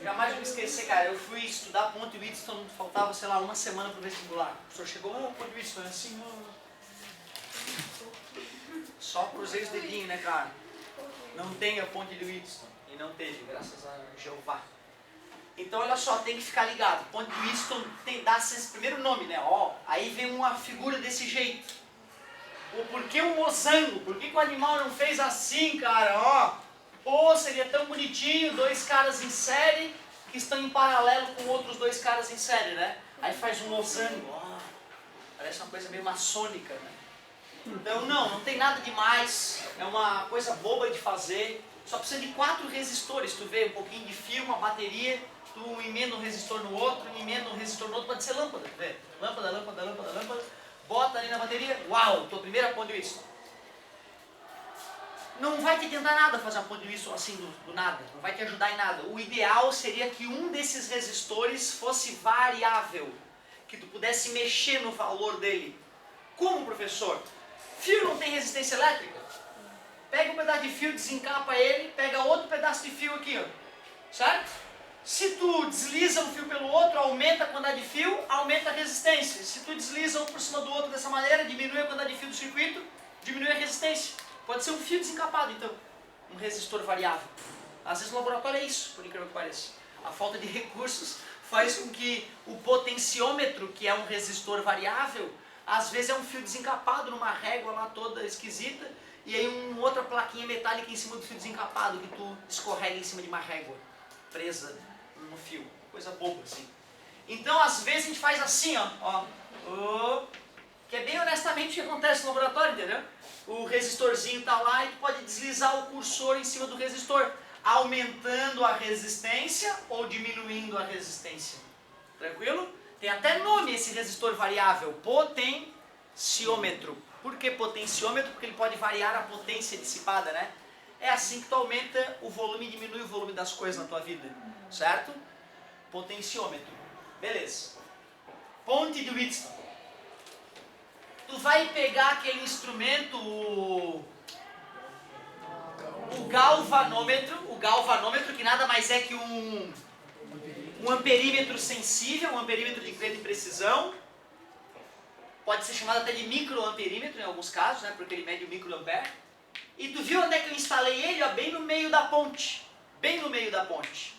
Jamais vou me esquecer, cara. Eu fui estudar ponte Wheatstone, faltava, sei lá, uma semana pro vestibular. O professor chegou, ponte Wheatstone, assim, só cruzei os dedinhos, né, cara? Não tem a ponte de Wheatstone. E não teve, graças a Jeová. Então, olha só, tem que ficar ligado. Ponte Wheatstone dá esse primeiro nome, né? Ó, aí vem uma figura desse jeito. O porquê o mosango? Por que o animal não fez assim, cara? Ó. Ou seria tão bonitinho, dois caras em série que estão em paralelo com outros dois caras em série, né? Aí faz um losango, ó, parece uma coisa meio maçônica, né? Então não tem nada demais, é uma coisa boba de fazer, só precisa de 4 resistores, tu vê, um pouquinho de fio, uma bateria, tu emenda um resistor no outro, emenda um resistor no outro, pode ser lâmpada, tu vê? Lâmpada, lâmpada, lâmpada, lâmpada, bota ali na bateria, uau, tua primeira ponte Wheatstone. Não vai te adiantar nada fazer uma ponte Wheatstone assim do nada, não vai te ajudar em nada. O ideal seria que um desses resistores fosse variável, que tu pudesse mexer no valor dele. Como, professor? Fio não tem resistência elétrica? Pega um pedaço de fio, desencapa ele, pega outro pedaço de fio aqui, ó, certo? Se tu desliza um fio pelo outro, aumenta a quantidade de fio, aumenta a resistência. Se tu desliza um por cima do outro dessa maneira, diminui a quantidade de fio do circuito, diminui a resistência. Pode ser um fio desencapado, então, um resistor variável. Às vezes no laboratório é isso, por incrível que pareça. A falta de recursos faz com que o potenciômetro, que é um resistor variável, às vezes é um fio desencapado numa régua lá toda esquisita, e aí uma outra plaquinha metálica em cima do fio desencapado, que tu escorrega em cima de uma régua presa no fio. Coisa boba, assim. Então, às vezes a gente faz assim, ó, que é bem honestamente o que acontece no laboratório, entendeu? O resistorzinho está lá e tu pode deslizar o cursor em cima do resistor, aumentando a resistência ou diminuindo a resistência. Tranquilo? Tem até nome esse resistor variável, potenciômetro. Por que potenciômetro? Porque ele pode variar a potência dissipada, né? É assim que tu aumenta o volume e diminui o volume das coisas na tua vida, certo? Potenciômetro. Beleza. Ponte de Wheatstone. Tu vai pegar aquele instrumento, o galvanômetro que nada mais é que um amperímetro sensível, um amperímetro de grande precisão, pode ser chamado até de microamperímetro em alguns casos, né, porque ele mede o microampere. E tu viu onde é que eu instalei ele? Ó, bem no meio da ponte, bem no meio da ponte.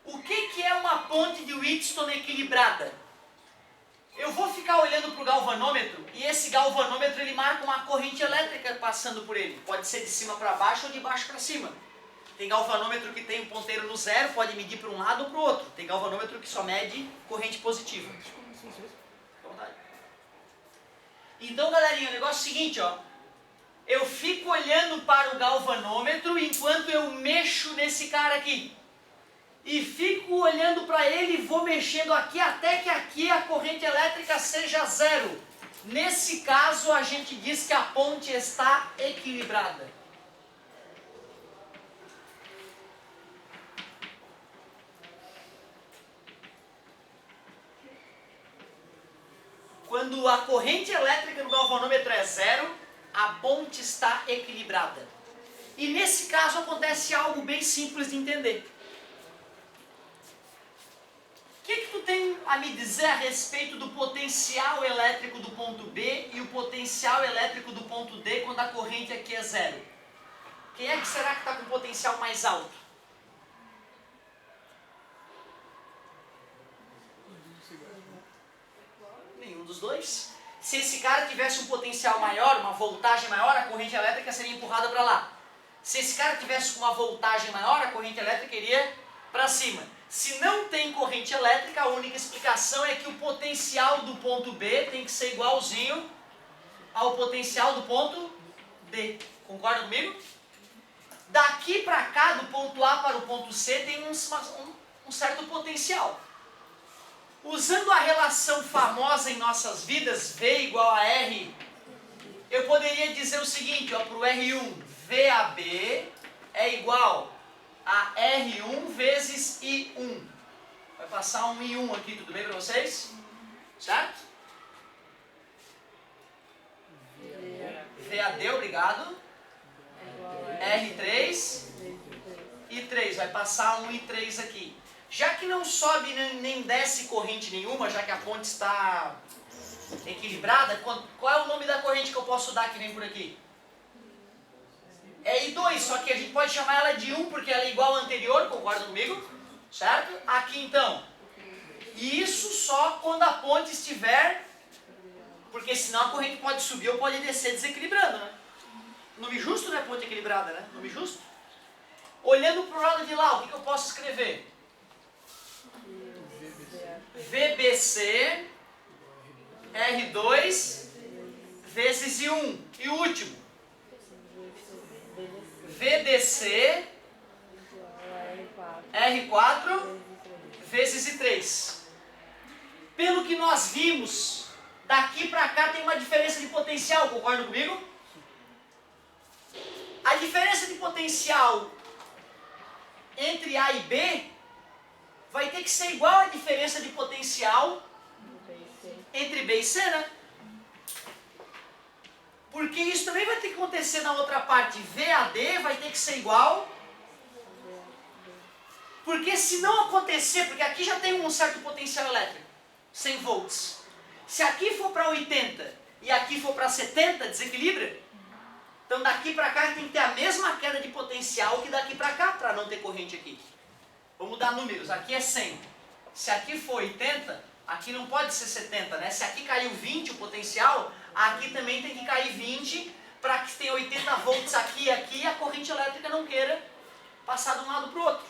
O que é uma ponte de Wheatstone equilibrada? Eu vou ficar olhando para o galvanômetro e esse galvanômetro ele marca uma corrente elétrica passando por ele. Pode ser de cima para baixo ou de baixo para cima. Tem galvanômetro que tem um ponteiro no zero, pode medir para um lado ou para o outro. Tem galvanômetro que só mede corrente positiva. Então, galerinha, o negócio é o seguinte, ó. Eu fico olhando para o galvanômetro enquanto eu mexo nesse cara aqui. E fico olhando para ele e vou mexendo aqui até que aqui a corrente elétrica seja zero. Nesse caso, a gente diz que a ponte está equilibrada. Quando a corrente elétrica do galvanômetro é zero, a ponte está equilibrada. E nesse caso acontece algo bem simples de entender. O que tu tem a me dizer a respeito do potencial elétrico do ponto B e o potencial elétrico do ponto D quando a corrente aqui é zero? Quem é que será que está com o potencial mais alto? Nenhum dos dois. Se esse cara tivesse um potencial maior, uma voltagem maior, a corrente elétrica seria empurrada para lá. Se esse cara tivesse uma voltagem maior, a corrente elétrica iria para cima. Se não tem corrente elétrica, a única explicação é que o potencial do ponto B tem que ser igualzinho ao potencial do ponto D. Concorda comigo? Daqui para cá, do ponto A para o ponto C, tem um certo potencial. Usando a relação famosa em nossas vidas, V igual a R, eu poderia dizer o seguinte, para o R1, VAB é igual a R1 vezes I1. Vai passar um I1 aqui, tudo bem para vocês? Certo? VAD, obrigado. R3 e 3. vai passar 1 e 3 aqui. Já que não sobe nem desce corrente nenhuma, já que a ponte está equilibrada, qual é o nome da corrente que eu posso dar que vem por aqui? É I2, só que a gente pode chamar ela de 1 porque ela é igual à anterior, concorda comigo? Certo? Aqui então. E isso só quando a ponte estiver, porque senão a corrente pode subir ou pode descer desequilibrando, né? Nome justo não é ponte equilibrada, né? Nome justo. Olhando para o lado de lá, o que eu posso escrever? VBC R2 vezes I1. E o último? VDC R4 vezes I3. Pelo que nós vimos, daqui para cá tem uma diferença de potencial, concorda comigo? A diferença de potencial entre A e B vai ter que ser igual à diferença de potencial entre B e C, né? Porque isso também vai ter que acontecer na outra parte. VAD vai ter que ser igual. Porque se não acontecer, porque aqui já tem um certo potencial elétrico, 100 volts. Se aqui for para 80 e aqui for para 70, desequilibra. Então daqui para cá tem que ter a mesma queda de potencial que daqui para cá, para não ter corrente aqui. Vamos dar números, aqui é 100. Se aqui for 80, aqui não pode ser 70, né? Se aqui caiu 20 o potencial, aqui também tem que cair 20 para que tenha 80 volts aqui e aqui e a corrente elétrica não queira passar de um lado para o outro.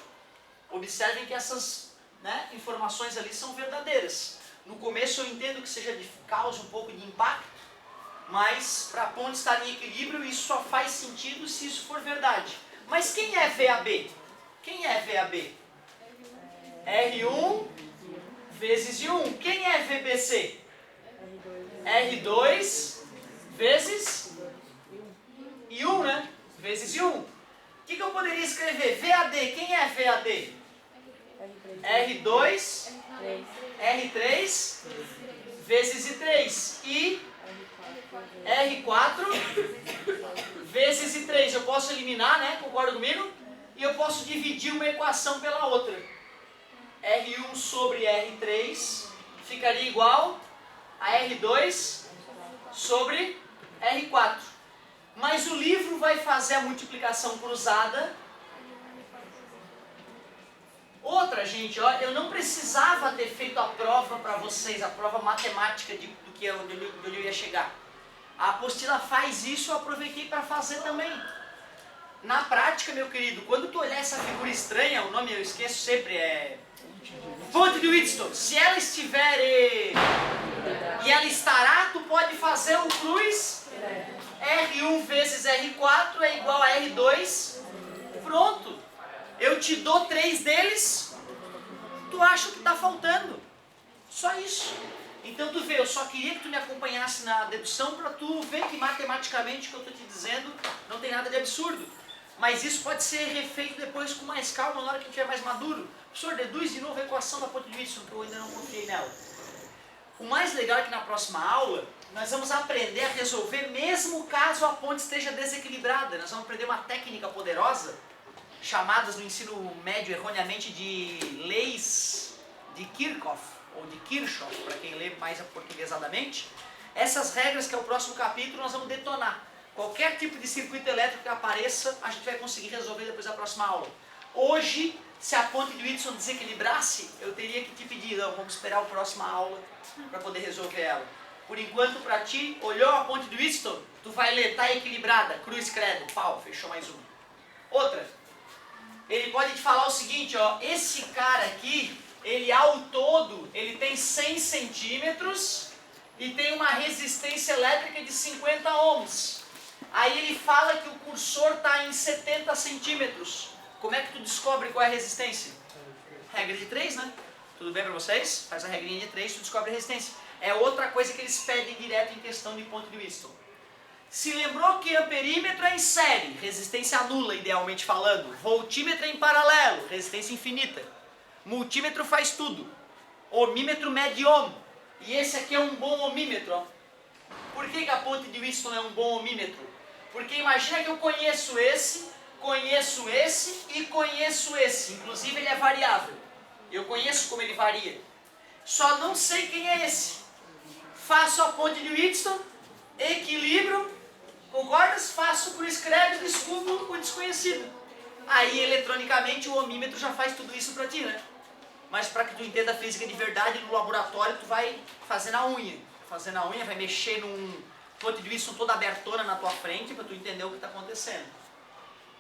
Observem que essas, né, informações ali são verdadeiras. No começo eu entendo que seja de causa um pouco de impacto, mas para a ponte estar em equilíbrio isso só faz sentido se isso for verdade. Mas quem é VAB? Quem é VAB? R1 vezes I1. Quem é VBC? R2 vezes I1, né? Vezes I1. O que eu poderia escrever? VAD. Quem é VAD? R2 R3 vezes I3 e R4 vezes I3. Eu posso eliminar, né? Concorda comigo? E eu posso dividir uma equação pela outra. R1 sobre R3 ficaria igual a R2 sobre R4. Mas o livro vai fazer a multiplicação cruzada. Outra, gente, ó, eu não precisava ter feito a prova para vocês, a prova matemática do que onde eu ia chegar. A apostila faz isso, eu aproveitei para fazer também. Na prática, meu querido, quando tu olhar essa figura estranha, o nome eu esqueço sempre, é Ponte de Wheatstone. Se ela estiver e ela estará, tu pode fazer o cruz. R1 vezes R4 é igual a R2. Pronto. Eu te dou 3 deles, tu acha que está faltando. Só isso. Então tu vê, eu só queria que tu me acompanhasse na dedução para tu ver que matematicamente o que eu estou te dizendo não tem nada de absurdo. Mas isso pode ser refeito depois com mais calma na hora que estiver mais maduro. Professor, deduz de novo a equação da ponte de Wheatstone, que eu ainda não confiei nela. O mais legal é que na próxima aula nós vamos aprender a resolver mesmo caso a ponte esteja desequilibrada. Nós vamos aprender uma técnica poderosa, chamadas no ensino médio erroneamente de leis de Kirchhoff, ou de Kirchhoff, para quem lê mais aportuguesadamente. Essas regras, que é o próximo capítulo, nós vamos detonar. Qualquer tipo de circuito elétrico que apareça, a gente vai conseguir resolver depois da próxima aula. Hoje, se a ponte de Wheatstone desequilibrasse, eu teria que te pedir, não, vamos esperar a próxima aula para poder resolver ela. Por enquanto, para ti, olhou a ponte de Wheatstone, tu vai ler, está equilibrada, cruz credo, pau, fechou mais uma. Outra, ele pode te falar o seguinte, ó, esse cara aqui, ele ao todo, ele tem 100 centímetros e tem uma resistência elétrica de 50 ohms. Aí ele fala que o cursor está em 70 centímetros. Como é que tu descobre qual é a resistência? Regra de 3, né? Tudo bem para vocês? Faz a regrinha de 3, tu descobre a resistência. É outra coisa que eles pedem direto em questão de ponte de Wheatstone. Se lembrou que amperímetro é em série, resistência nula, idealmente falando. Voltímetro é em paralelo, resistência infinita. Multímetro faz tudo. Ohmímetro mede ohm. E esse aqui é um bom ohmímetro. Ó. Por que a ponte de Wheatstone é um bom ohmímetro? Porque imagina que eu conheço esse conheço esse e conheço esse. Inclusive ele é variável. Eu conheço como ele varia. Só não sei quem é esse. Faço a ponte de Wheatstone, equilíbrio, concordas? Faço por escreve, descubro o desconhecido. Aí eletronicamente o ohmímetro já faz tudo isso para ti, né? Mas para que tu entenda a física de verdade, no laboratório tu vai fazer na unha. Fazendo a unha, vai mexer num ponte de Wheatstone toda abertona na tua frente para tu entender o que está acontecendo.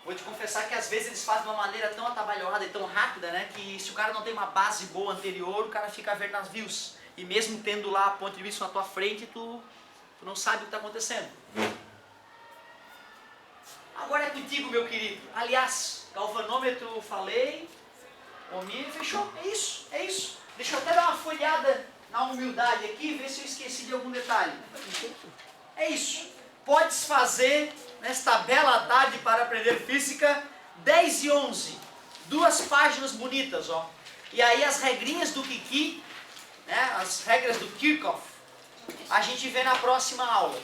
Vou te confessar que às vezes eles fazem de uma maneira tão atabalhoada e tão rápida, né? Que se o cara não tem uma base boa anterior, o cara fica a ver navios. E mesmo tendo lá a ponte de vista na tua frente, tu não sabe o que está acontecendo. Agora é contigo, meu querido. Aliás, galvanômetro falei, ohmímetro, fechou? É isso, é isso. Deixa eu até dar uma folhada na humildade aqui, ver se eu esqueci de algum detalhe. É isso. Podes fazer, nesta bela tarde para aprender física, 10 e 11. 2 páginas bonitas, ó. E aí as regrinhas do Kiki, né, as regras do Kirchhoff, a gente vê na próxima aula.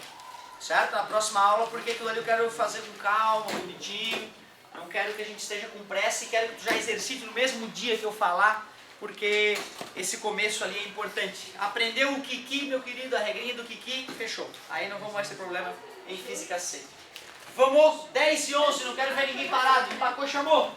Certo? Na próxima aula, porque aquilo ali eu quero fazer com calma, bonitinho. Não quero que a gente esteja com pressa e quero que tu já exercite no mesmo dia que eu falar, porque esse começo ali é importante. Aprendeu o Kiki, meu querido, a regrinha do Kiki, fechou. Aí não vamos mais ter problema em física C. Vamos, 10 e 11, não quero ver ninguém parado. Empacou, chamou.